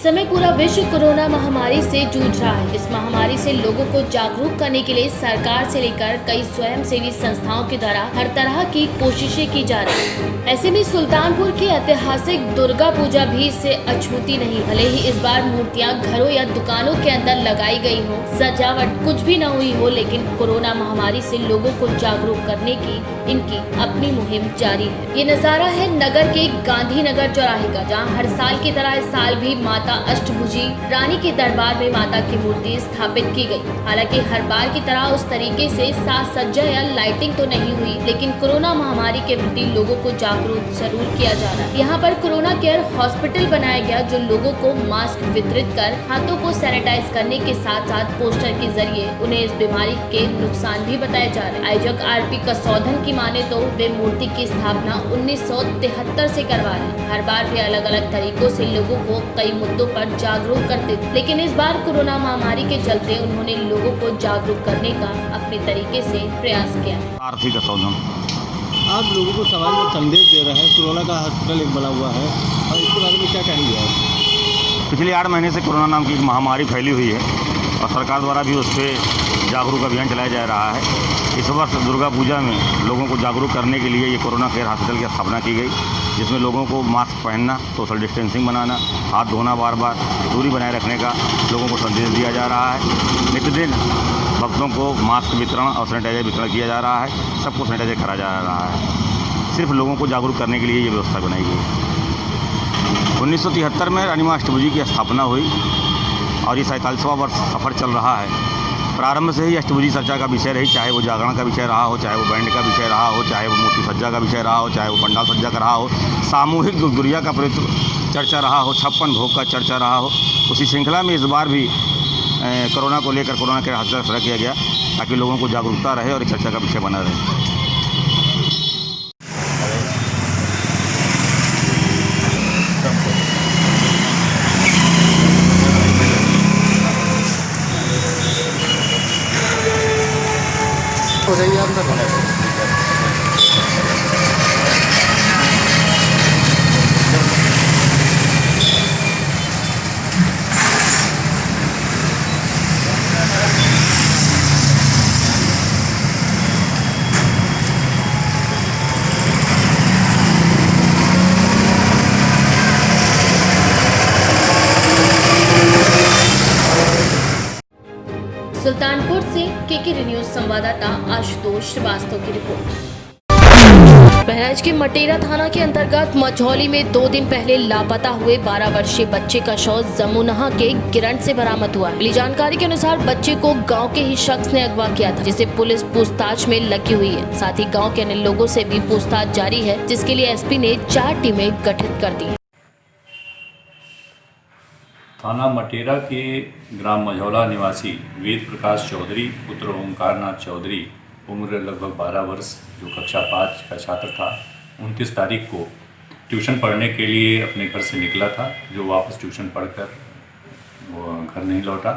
इस समय पूरा विश्व कोरोना महामारी से जूझ रहा है। इस महामारी से लोगों को जागरूक करने के लिए सरकार से लेकर कई स्वयंसेवी संस्थाओं के द्वारा हर तरह की कोशिशें की जा रही है। ऐसे में सुल्तानपुर की ऐतिहासिक दुर्गा पूजा भी इससे अछूती नहीं। भले ही इस बार मूर्तियां घरों या दुकानों के अंदर लगाई गई हो, सजावट कुछ भी न हुई हो, लेकिन कोरोना महामारी से लोगों को जागरूक करने की इनकी अपनी मुहिम जारी है। ये नजारा है नगर के गांधीनगर चौराहे का, जहाँ हर साल की तरह इस साल भी माता अष्टभुजी रानी के दरबार में माता की मूर्ति स्थापित की गई। हालांकि हर बार की तरह उस तरीके से साज सज्जा या लाइटिंग तो नहीं हुई, लेकिन कोरोना महामारी के प्रति लोगों को जागरूक जरूर किया जा रहा है। यहाँ पर कोरोना केयर हॉस्पिटल बनाया गया, जो लोगों को मास्क वितरित कर हाथों को सैनिटाइज करने के साथ साथ पोस्टर के जरिए उन्हें इस बीमारी के नुकसान भी बताए जा रहे हैं। आयोजक आरपी कसौधन की माने तो वे मूर्ति की स्थापना 1973 से करवा रहे हैं। हर बार भी अलग अलग तरीकों से लोगों को कई मुद्दों पर जागरूक करते थे, लेकिन इस बार कोरोना महामारी के चलते उन्होंने लोगों को जागरूक करने का अपने तरीके से प्रयास किया। आरती कसौधन, आप लोगों को समाज में संदेश दे रहे हैं, कोरोना का हॉस्पिटल एक बना हुआ है, और इसके बारे में क्या कहेंगे आप? पिछले 8 महीने से कोरोना नाम की एक महामारी फैली हुई है और सरकार द्वारा भी उस पर जागरूक अभियान चलाया जा रहा है। इस वर्ष दुर्गा पूजा में लोगों को जागरूक करने के लिए ये कोरोना केयर हॉस्पिटल की स्थापना की गई, जिसमें लोगों को मास्क पहनना, सोशल डिस्टेंसिंग बनाना, हाथ धोना, बार बार दूरी बनाए रखने का लोगों को संदेश दिया जा रहा है। नित्य दिन भक्तों को मास्क वितरण और सैनिटाइजर वितरण किया जा रहा है, सबको सैनिटाइजर करा जा रहा है। सिर्फ लोगों को जागरूक करने के लिए ये व्यवस्था बनाई गई। 1973 में रानी माँ अष्टभुजी की स्थापना हुई और ये 47वां वर्ष सफर चल रहा है। प्रारंभ से ही अष्टभुजी चर्चा का विषय रही, चाहे वो जागरण का विषय रहा हो, चाहे वो बैंड का विषय रहा हो, चाहे वो मूर्ति सज्जा का विषय रहा हो, चाहे वो पंडाल सज्जा का रहा हो, सामूहिक दुर्गा का चर्चा रहा हो, 56 भोग का चर्चा रहा हो। उसी श्रृंखला में इस बार भी कोरोना को लेकर कोरोना के हॉस्पिटल खड़ा किया गया, ताकि लोगों को जागरूकता रहे और चर्चा का विषय बना रहे। हो रही है आपका सुल्तानपुर से केके न्यूज संवाददाता आशुतोष श्रीवास्तव की रिपोर्ट। बहराइच के मटेरा थाना के अंतर्गत मझौली में 2 दिन पहले लापता हुए 12 वर्षीय बच्चे का शव जमुनहा के गिरंट से बरामद हुआ है। मिली जानकारी के अनुसार बच्चे को गांव के ही शख्स ने अगवा किया था, जिसे पुलिस पूछताछ में लगी हुई है। साथ ही गांव के अन्य लोगों से भी पूछताछ जारी है, जिसके लिए एसपी ने 4 टीमें गठित कर दी है। थाना मटेरा के ग्राम मझौला निवासी वेद प्रकाश चौधरी पुत्र ओंकारनाथ चौधरी, उम्र लगभग 12 वर्ष, जो कक्षा 5 का छात्र था, 29 तारीख को ट्यूशन पढ़ने के लिए अपने घर से निकला था, जो वापस ट्यूशन पढ़कर वो घर नहीं लौटा।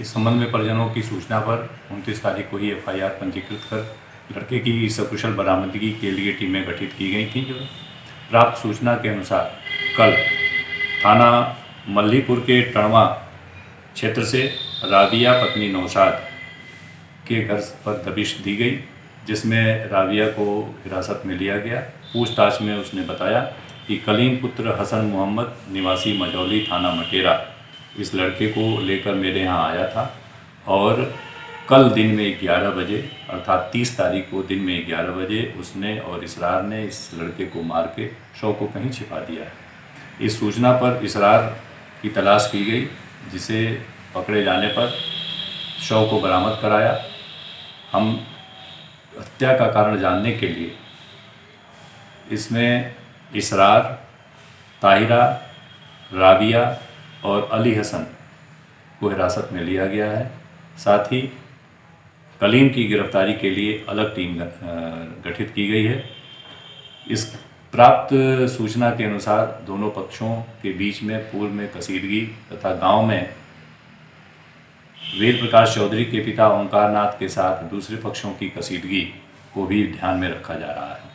इस संबंध में परिजनों की सूचना पर 29 तारीख को ही FIR पंजीकृत कर लड़के की सकुशल बरामदगी के लिए टीमें गठित की गई थी। जो प्राप्त सूचना के अनुसार कल थाना मल्लीपुर के टणवा क्षेत्र से राबिया पत्नी नौशाद के घर पर दबिश दी गई, जिसमें राबिया को हिरासत में लिया गया। पूछताछ में उसने बताया कि कलीम पुत्र हसन मोहम्मद निवासी मझौली थाना मटेरा इस लड़के को लेकर मेरे यहाँ आया था और कल दिन में 11 बजे अर्थात 30 तारीख को दिन में 11 बजे उसने और इसरार ने इस लड़के को मार के शव को कहीं छिपा दिया है। इस सूचना पर इसरार की तलाश की गई, जिसे पकड़े जाने पर शव को बरामद कराया। हम हत्या का कारण जानने के लिए इसमें इसरार, ताहिरा, राबिया और अली हसन को हिरासत में लिया गया है। साथ ही कलीम की गिरफ्तारी के लिए अलग टीम गठित की गई है। इस प्राप्त सूचना के अनुसार दोनों पक्षों के बीच में पूर्व में कसीदगी तथा गांव में वेद प्रकाश चौधरी के पिता ओंकारनाथ के साथ दूसरे पक्षों की कसीदगी को भी ध्यान में रखा जा रहा है।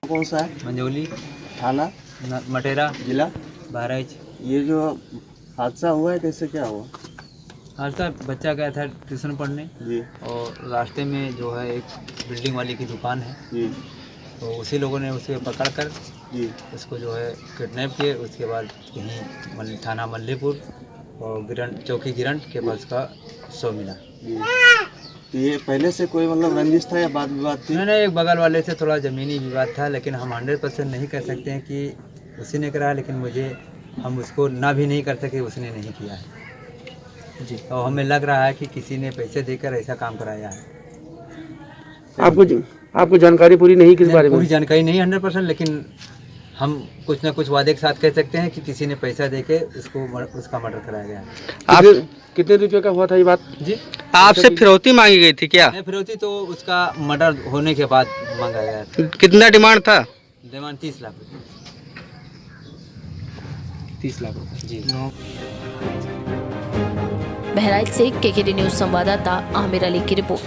कौन सा है? मंजौली थाना मटेरा जिला बहराइच। ये जो हादसा हुआ है कैसे क्या हुआ? आज तक बच्चा गया था ट्यूशन पढ़ने जी और रास्ते में जो है एक बिल्डिंग वाली की दुकान है, जी तो उसी लोगों ने उसे पकड़ कर जी उसको जो है किडनैप किए। उसके बाद यहीं थाना मल्लीपुर और गिरंट चौकी गिरंट के पास का शव मिला। जी। तो ये पहले से कोई मतलब रंजिश था या बात विवाद थी? नहीं, एक बगल वाले से थोड़ा ज़मीनी विवाद था, लेकिन हम 100% नहीं कह सकते हैं कि उसी ने कराया, लेकिन हम उसको ना भी नहीं कर सके उसने नहीं किया है जी। और हमें लग रहा है कि किसी ने पैसे देकर ऐसा काम कराया है। आपको जानकारी पूरी नहीं किस बारे में? पूरी जानकारी नहीं 100%, लेकिन हम कुछ ना कुछ वादे के साथ कह सकते हैं कि किसी ने पैसा देके उसका मर्डर कराया गया है। आप कितने रुपए का हुआ था ये बात जी? आपसे फिरौती मांगी गई थी क्या? नहीं, फिरौती तो उसका मर्डर होने के बाद मांगा गया था। कितना डिमांड था? डिमांड 30 लाख रुपये। 30 लाख रुपए जी। बहराइच से केकेडी न्यूज संवाददाता आमिर अली की रिपोर्ट।